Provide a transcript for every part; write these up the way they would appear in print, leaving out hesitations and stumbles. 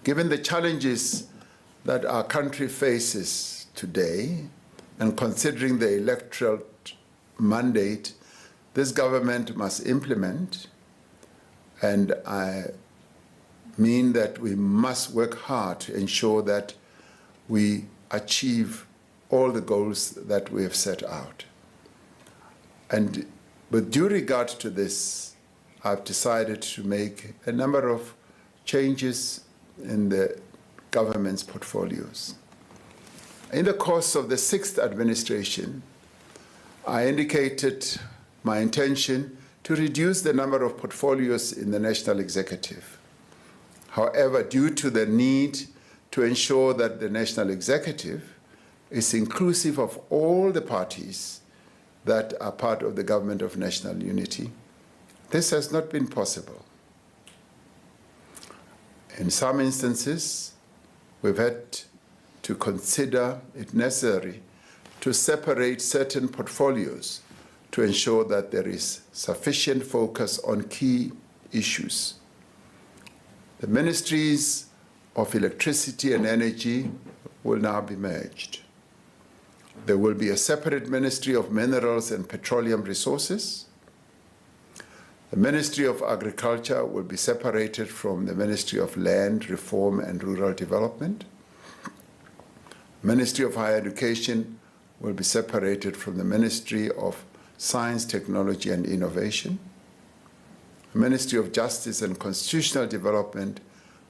Given the challenges that our country faces today, and considering the electoral mandate this government must implement, and I mean that we must work hard to ensure that we achieve all the goals that we have set out. And with due regard to this, I've decided to make a number of changes in the government's portfolios. In the course of the 6th administration, I indicated my intention to reduce the number of portfolios in the National Executive. However, due to the need to ensure that the National Executive is inclusive of all the parties that are part of the Government of National Unity, this has not been possible. In some instances, we've had to consider it necessary to separate certain portfolios to ensure that there is sufficient focus on key issues. The Ministries of Electricity and Energy will now be merged. There will be a separate Ministry of Minerals and Petroleum Resources. The Ministry of Agriculture will be separated from the Ministry of Land, Reform and Rural Development. Ministry of Higher Education will be separated from the Ministry of Science, Technology and Innovation. The Ministry of Justice and Constitutional Development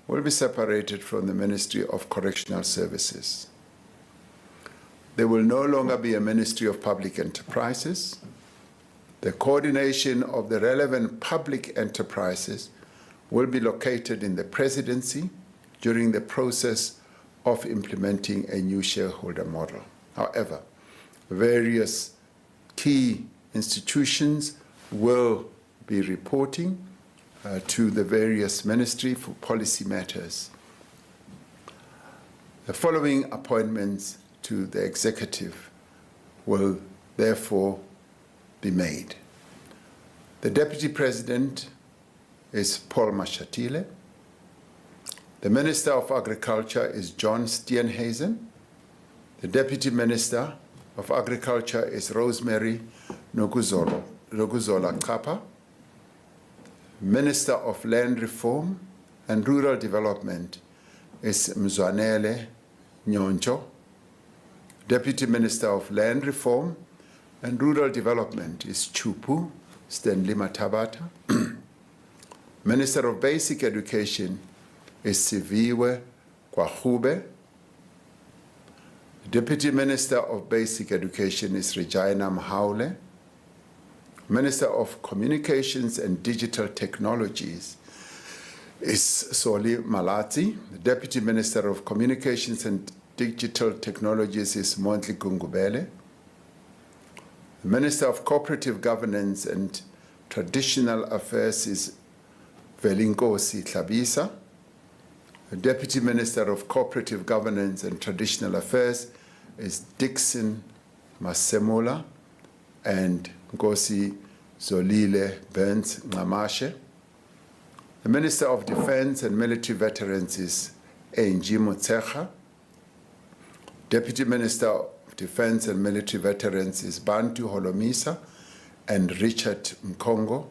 will be separated from the Ministry of Correctional Services. There will no longer be a Ministry of Public Enterprises. The coordination of the relevant public enterprises will be located in the Presidency during the process of implementing a new shareholder model. However, various key institutions will be reporting to the various ministries for policy matters. The following appointments to the executive will therefore be made. The Deputy President is Paul Mashatile. The Minister of Agriculture is John Steenhuizen. The Deputy Minister of Agriculture is Rosemary Nokuzola Kapa. Minister of Land Reform and Rural Development is Mzwanele Nyoncho. Deputy Minister of Land Reform and Rural Development is Chupu Stanley Matabata. Minister of Basic Education is Siviwe Kwahube. Deputy Minister of Basic Education is Regina Mahaule. Minister of Communications and Digital Technologies is Soli Malati. The Deputy Minister of Communications and Digital Technologies is Mondli Gungubele. The Minister of Cooperative Governance and Traditional Affairs is Velinkosi Tlabisa. The Deputy Minister of Cooperative Governance and Traditional Affairs is Dixon Masemola and Ngosi Zolile Burns Ngamashe. The Minister of Defense and Military Veterans is Angie Motsecha. Deputy Minister of Defense and Military Veterans is Bantu Holomisa and Richard Mkongo.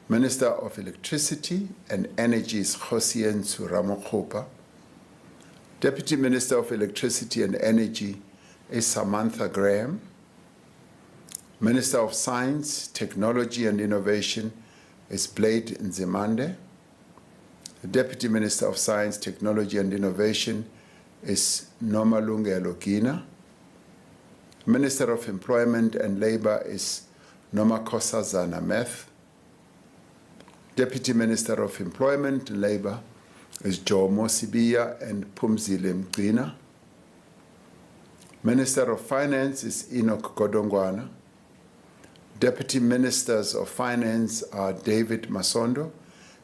Minister of Electricity and Energy is Hosien Suramokhopa. Deputy Minister of Electricity and Energy is Samantha Graham. Minister of Science, Technology and Innovation is Blade Nzimande. The Deputy Minister of Science, Technology and Innovation is Nomalungelo Gina. Minister of Employment and Labor is Nomakosazana Meth. Deputy Minister of Employment and Labor is Jomo Sibiya and Pumzile Mgcina. Minister of Finance is Enoch Godongwana. Deputy Ministers of Finance are David Masondo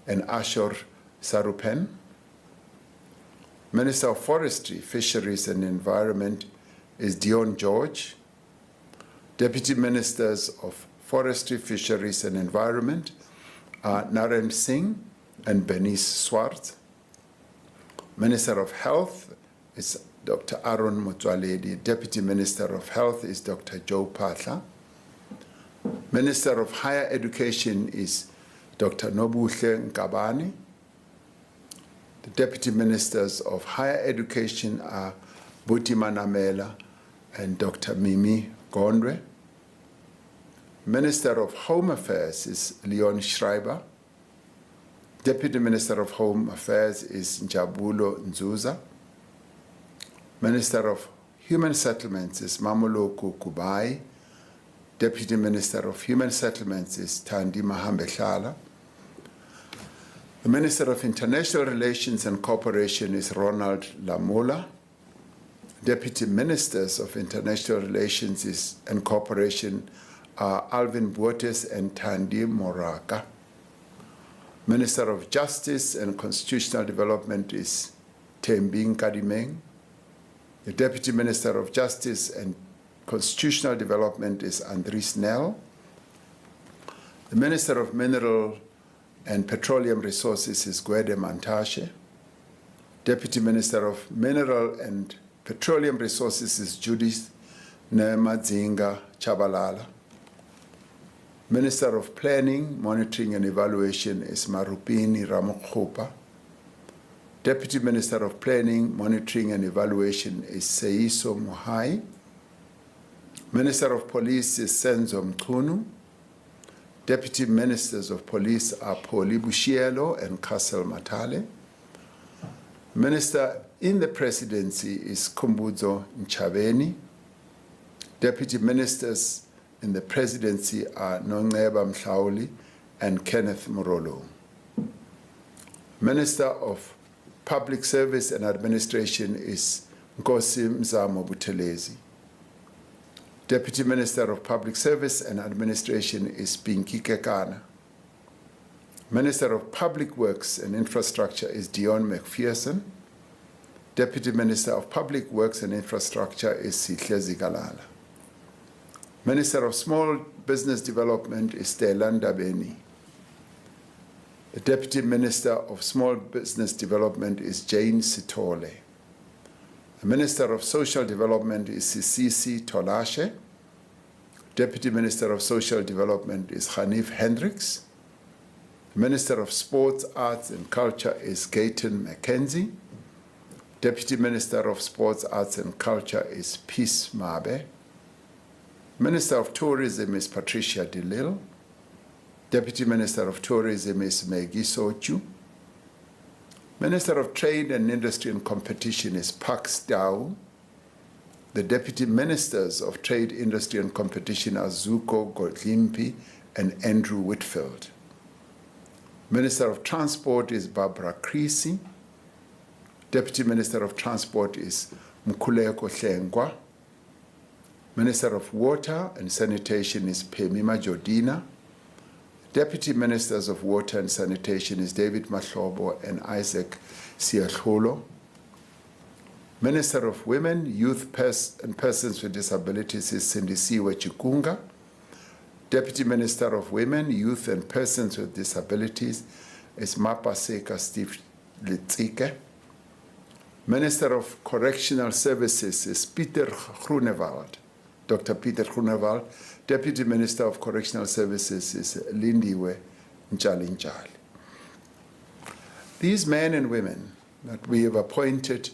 and Ashor Sarupen. Minister of Forestry, Fisheries and Environment is Dion George. Deputy Ministers of Forestry, Fisheries and Environment are Naren Singh and Bernice Swart. Minister of Health is Dr. Aaron Motsoaledi. Deputy Minister of Health is Dr. Joe Phatla. Minister of Higher Education is Dr. Nobuhle Nkabani. The Deputy Ministers of Higher Education are Buti Manamela and Dr. Mimi Gondwe. Minister of Home Affairs is Leon Schreiber. Deputy Minister of Home Affairs is Njabulo Nzuza. Minister of Human Settlements is Mamoloko Kubai. Deputy Minister of Human Settlements is Thandi Mahambehlala. The Minister of International Relations and Cooperation is Ronald Lamola. Deputy Ministers of International Relations and Cooperation are Alvin Buotes and Thandi Moraka. Minister of Justice and Constitutional Development is Thembing Kadimeng. The Deputy Minister of Justice and Constitutional Development is Andries Nel. The Minister of Mineral and Petroleum Resources is Gwede Mantashe. Deputy Minister of Mineral and Petroleum Resources is Judith Nemadzinga Chabalala. Minister of Planning, Monitoring and Evaluation is Marupini Ramokgopa. Deputy Minister of Planning, Monitoring and Evaluation is Seiso Muhai. Minister of Police is Senzo Mkhunu. Deputy Ministers of Police are Poli Bushielo and Castle Matale. Minister in the Presidency is Kumbuzo Nchabeni. Deputy Ministers in the Presidency are Nongeba Mhlauli and Kenneth Morolo. Minister of Public Service and Administration is Nkosi Mzamo Buthelezi. Deputy Minister of Public Service and Administration is Pinky Kekana. Minister of Public Works and Infrastructure is Dion McPherson. Deputy Minister of Public Works and Infrastructure is Sihle Zikalala. Minister of Small Business Development is Telanda Beni. The Deputy Minister of Small Business Development is Jane Sitole. The Minister of Social Development is Sisisi Tolashe. Deputy Minister of Social Development is Hanif Hendricks. Minister of Sports, Arts and Culture is Gayton McKenzie. Deputy Minister of Sports, Arts and Culture is Peace Mabe. Minister of Tourism is Patricia DeLille. Deputy Minister of Tourism is Maggie Sochu. Minister of Trade and Industry and Competition is Pax Dao. The Deputy Ministers of Trade, Industry and Competition are Zuko Godlimpi and Andrew Whitfield. Minister of Transport is Barbara Creasy. Deputy Minister of Transport is Mkhuleko Hlengwa. Minister of Water and Sanitation is Phemima Jodina. Deputy Ministers of Water and Sanitation is David Mahlobo and Isaac Siahlolo. Minister of Women, Youth and Persons with Disabilities is Sindisiwe Chikunga. Deputy Minister of Women, Youth and Persons with Disabilities is Mapaseka Steve Litzike. Minister of Correctional Services is Peter Groenewald. Dr. Peter Groenewald. Deputy Minister of Correctional Services is Lindiwe Nchalinchali. These men and women that we have appointed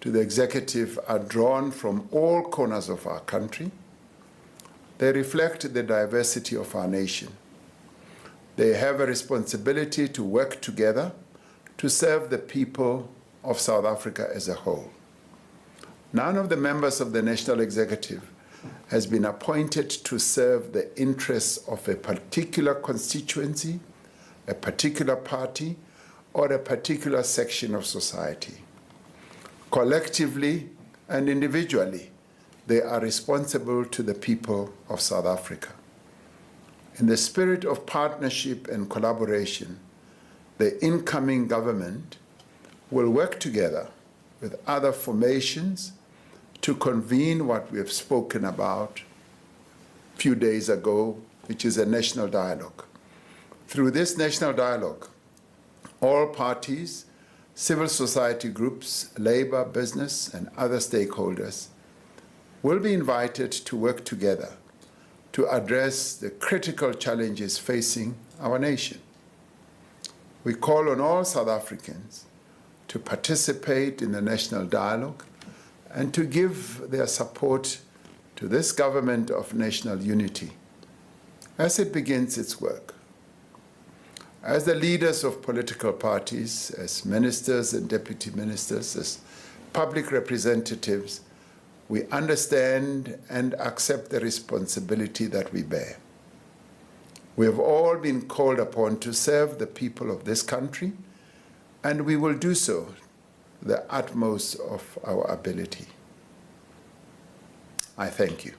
to the executive are drawn from all corners of our country. They reflect the diversity of our nation. They have a responsibility to work together to serve the people of South Africa as a whole. None of the members of the National Executive has been appointed to serve the interests of a particular constituency, a particular party, or a particular section of society. Collectively and individually, they are responsible to the people of South Africa. In the spirit of partnership and collaboration, the incoming government will work together with other formations to convene what we have spoken about a few days ago, which is a national dialogue. Through this national dialogue, all parties civil society groups, labor, business, and other stakeholders will be invited to work together to address the critical challenges facing our nation. We call on all South Africans to participate in the national dialogue and to give their support to this government of national unity as it begins its work. As the leaders of political parties, as ministers and deputy ministers, as public representatives, we understand and accept the responsibility that we bear. We have all been called upon to serve the people of this country, and we will do so to the utmost of our ability. I thank you.